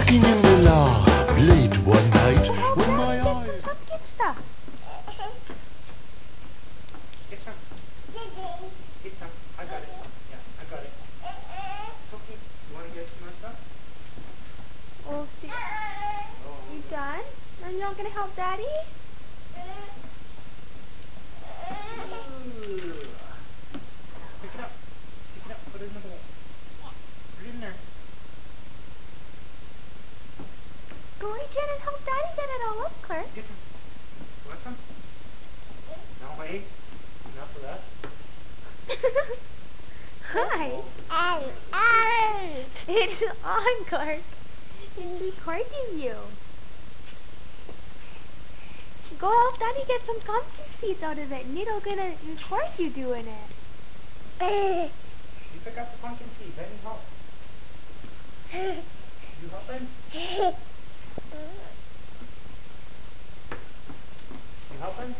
working in the lab late one night when my eyes... Get stuff. Get some. Get some. I got it. Yeah, I got it. It's okay. You want to get some more stuff? Oh, see. You done? Are you not going to help Daddy? Pick it up. Pick it up. Put it in the bowl. Put it in there. Go reach in and help Daddy get it all up, Clark. Get some. You want some? No, wait. Enough of that. Hi. It's on, Clark. It's recording you. Go help Daddy get some comfy seats out of it. Nito's gonna record you doing it. You pick up the pumpkin seeds. I need help. You helping? You helping?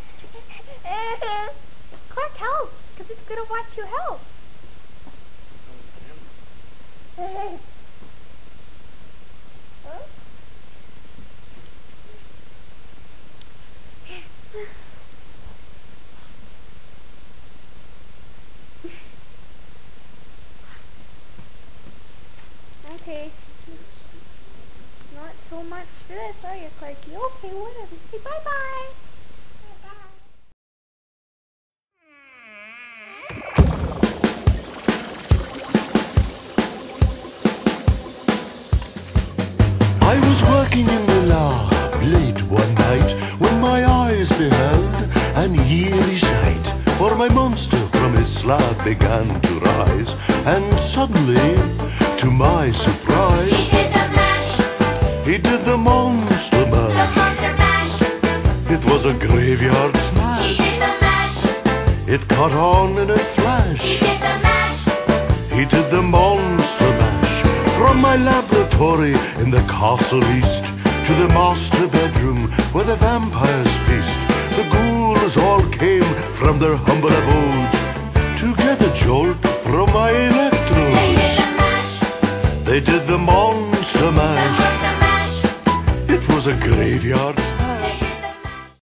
Clark, help, because it's gonna watch you help. Okay. Not so much for this, are you, Clarky? Okay, whatever. Say bye-bye. I was working in the lab late one night when my eyes beheld an eerie sight. For my monster from his slab began to rise, and suddenly, to my surprise, He did the mash. he did the monster The mash. monster mash. It was a graveyard He smash. did the mash. It caught on in a He flash. did the mash. He did the monster mash. From my laboratory in the castle east to the master bedroom where the vampires feast, the ghouls all came from their humble abodes to get a jolt from my They did electrodes. the mash. They did the monster The mash. monster mash. It was a graveyard smash.